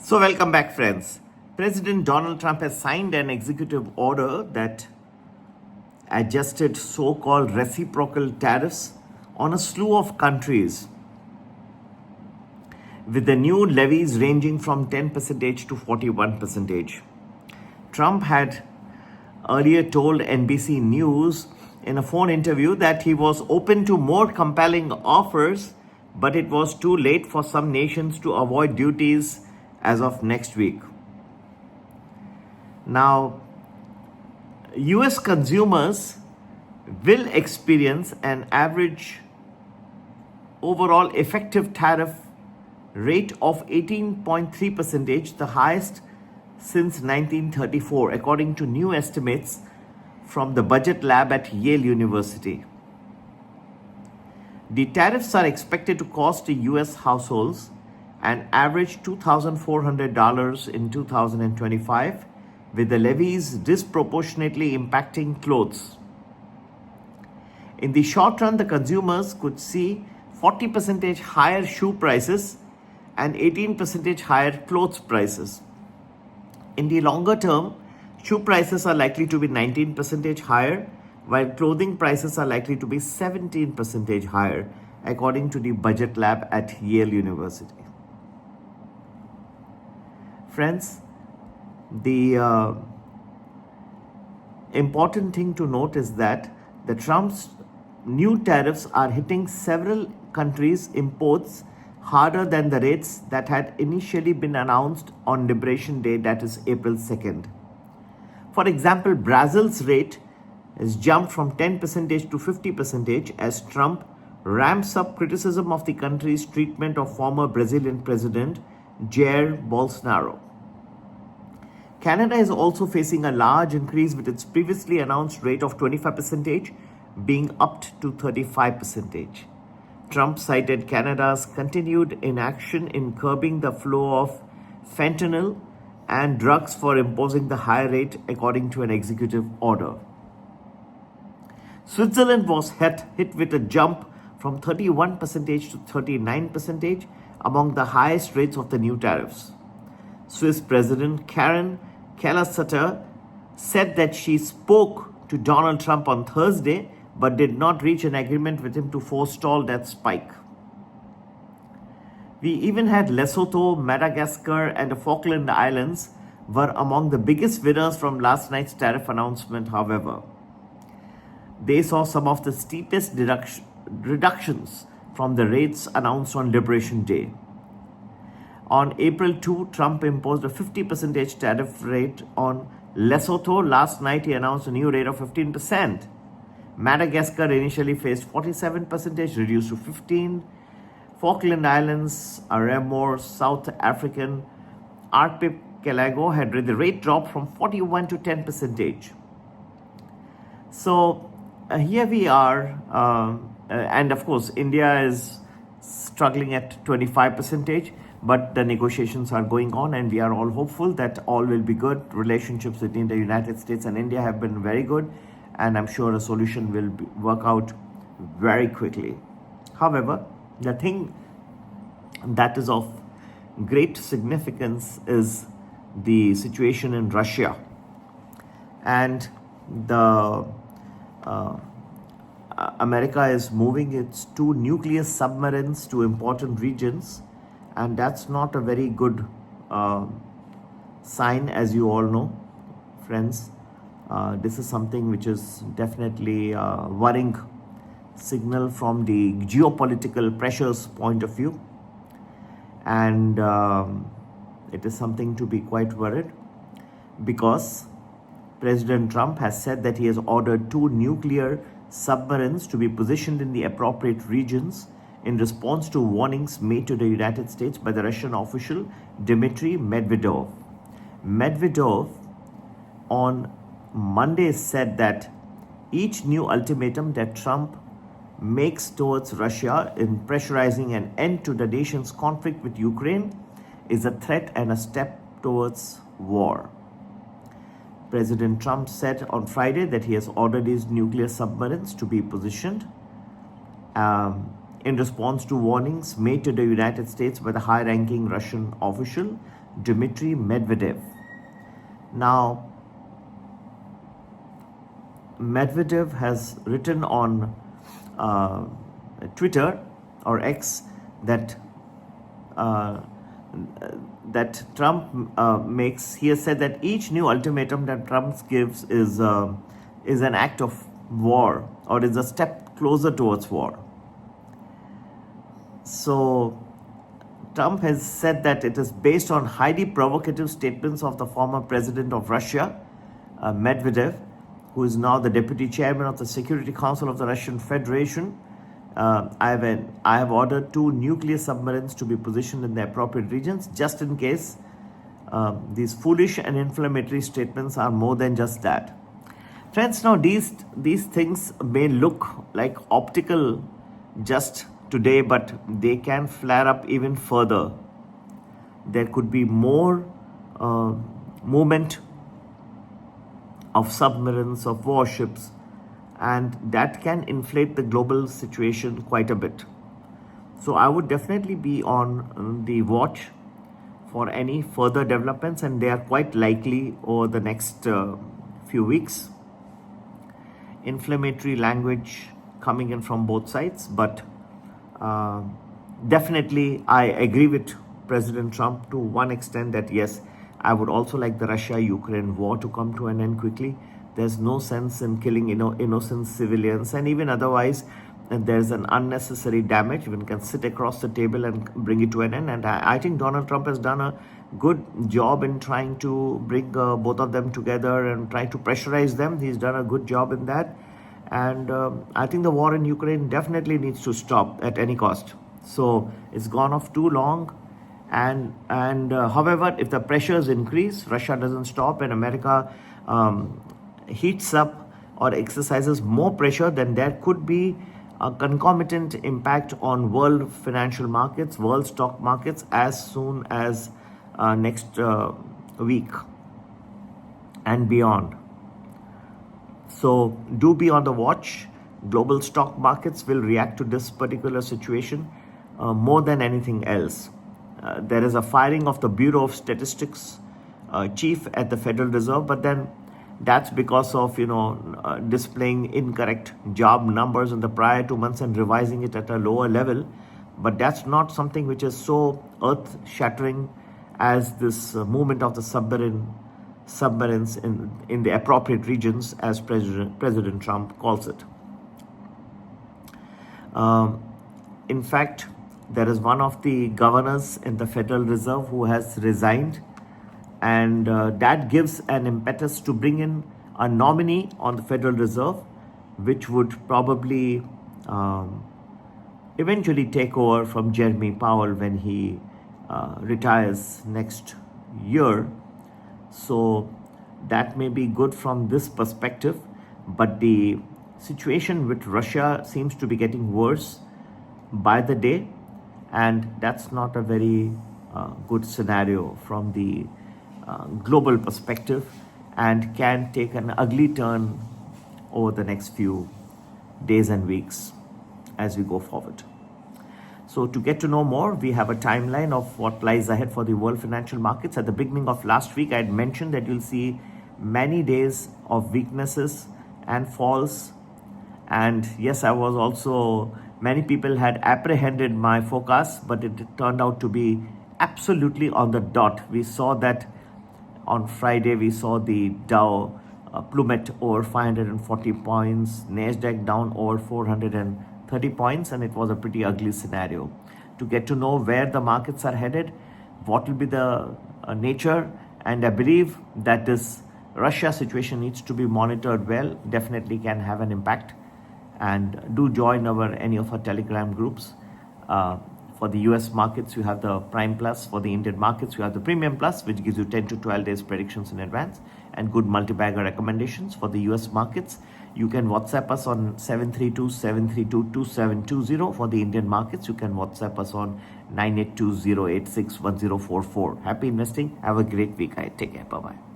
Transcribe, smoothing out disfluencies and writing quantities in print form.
So, welcome back, friends. President Donald Trump has signed an executive order that adjusted so called reciprocal tariffs on a slew of countries, with the new levies ranging from 10% to 41%. Trump had earlier told NBC News in a phone interview that he was open to more compelling offers, but it was too late for some nations to avoid duties as of next week. Now, US consumers will experience an average overall effective tariff rate of 18.3%, the highest since 1934, according to new estimates from the Budget Lab at Yale University. The tariffs are expected to cost the US households an average $2,400 in 2025, with the levies disproportionately impacting clothes. In the short run, the consumers could see 40% higher shoe prices and 18% higher clothes prices. In the longer term, shoe prices are likely to be 19% higher, while clothing prices are likely to be 17% higher, according to the Budget Lab at Yale University. Friends, the important thing to note is that the Trump's new tariffs are hitting several countries' imports harder than the rates that had initially been announced on Liberation Day, that is April 2nd. For example, Brazil's rate has jumped from 10% to 50% as Trump ramps up criticism of the country's treatment of former Brazilian President Jair Bolsonaro. Canada is also facing a large increase, with its previously announced rate of 25% being upped to 35%. Trump cited Canada's continued inaction in curbing the flow of fentanyl and drugs for imposing the higher rate, according to an executive order. Switzerland was hit with a jump from 31% to 39%, among the highest rates of the new tariffs. Swiss President Karen Keller-Sutter said that she spoke to Donald Trump on Thursday but did not reach an agreement with him to forestall that spike. We even had Lesotho, Madagascar, and the Falkland Islands were among the biggest winners from last night's tariff announcement, however. They saw some of the steepest reductions from the rates announced on Liberation Day. On April 2, Trump imposed a 50% tariff rate on Lesotho. Last night, he announced a new rate of 15%. Madagascar initially faced 47%, reduced to 15%. Falkland Islands, Armor, South African Archipelago had the rate drop from 41 to 10%. So here we are, and of course, India is struggling at 25%. But the negotiations are going on, and we are all hopeful that all will be good. Relations between the United States and India have been very good, and I'm sure a solution will work out very quickly. However, the thing that is of great significance is the situation in Russia, and the America is moving its 2 nuclear submarines to important regions. And that's not a very good sign, as you all know, friends. This is something which is definitely a worrying signal from the geopolitical pressures point of view. And it is something to be quite worried, because President Trump has said that he has ordered 2 nuclear submarines to be positioned in the appropriate regions in response to warnings made to the United States by the Russian official Dmitry Medvedev. Medvedev on Monday said that each new ultimatum that Trump makes towards Russia in pressurizing an end to the nation's conflict with Ukraine is a threat and a step towards war. President Trump said on Friday that he has ordered his nuclear submarines to be positioned in response to warnings made to the United States by the high-ranking Russian official Dmitry Medvedev. Now, Medvedev has written on Twitter or X that Trump makes. He has said that each new ultimatum that Trump gives is an act of war, or is a step closer towards war. So Trump has said that it is based on highly provocative statements of the former president of Russia, Medvedev, who is now the deputy chairman of the Security Council of the Russian Federation. I have ordered 2 nuclear submarines to be positioned in the appropriate regions, just in case. These foolish and inflammatory statements are more than just that. Friends, now these things may look like optical just today, but they can flare up even further. There could be more movement of submarines, of warships, and that can inflate the global situation quite a bit. So I would definitely be on the watch for any further developments, and they are quite likely over the next few weeks. Inflammatory language coming in from both sides, but definitely I agree with President Trump to one extent that yes, I would also like the Russia-Ukraine war to come to an end quickly. There's no sense in killing innocent civilians, and even otherwise there's an unnecessary damage. One can sit across the table and bring it to an end, and I think Donald Trump has done a good job in trying to bring both of them together and try to pressurize them. He's done a good job in that, and I think the war in Ukraine definitely needs to stop at any cost. So it's gone off too long, and however, if the pressures increase, Russia doesn't stop, and America heats up or exercises more pressure, then there could be a concomitant impact on world financial markets, world stock markets, as soon as next week and beyond. So do be on the watch. Global stock markets will react to this particular situation more than anything else. There is a firing of the Bureau of Statistics chief at the Federal Reserve, but then that's because of displaying incorrect job numbers in the prior 2 months and revising it at a lower level. But that's not something which is so earth-shattering as this movement of the submarines in the appropriate regions, as President Trump calls it. In fact, there is one of the governors in the Federal Reserve who has resigned, and that gives an impetus to bring in a nominee on the Federal Reserve, which would probably eventually take over from Jeremy Powell when he retires next year. So that may be good from this perspective, but the situation with Russia seems to be getting worse by the day, and that's not a very good scenario from the global perspective, and can take an ugly turn over the next few days and weeks as we go forward. So to get to know more, we have a timeline of what lies ahead for the world financial markets. At the beginning of last week, I had mentioned that you'll see many days of weaknesses and falls. And yes, many people had apprehended my forecast, but it turned out to be absolutely on the dot. We saw that on Friday, we saw the Dow plummet over 540 points, Nasdaq down over 430 points, and it was a pretty ugly scenario. To get to know where the markets are headed, what will be the nature, and I believe that this Russia situation needs to be monitored well, definitely can have an impact. And do join any of our Telegram groups. For the US markets, you have the Prime Plus. For the Indian markets, you have the Premium Plus, which gives you 10 to 12 days predictions in advance and good multi-bagger recommendations. For the US markets, you can WhatsApp us on 732-732-2720. For the Indian markets, you can WhatsApp us on 982-086-1044. Happy investing. Have a great week. Take care. Bye-bye.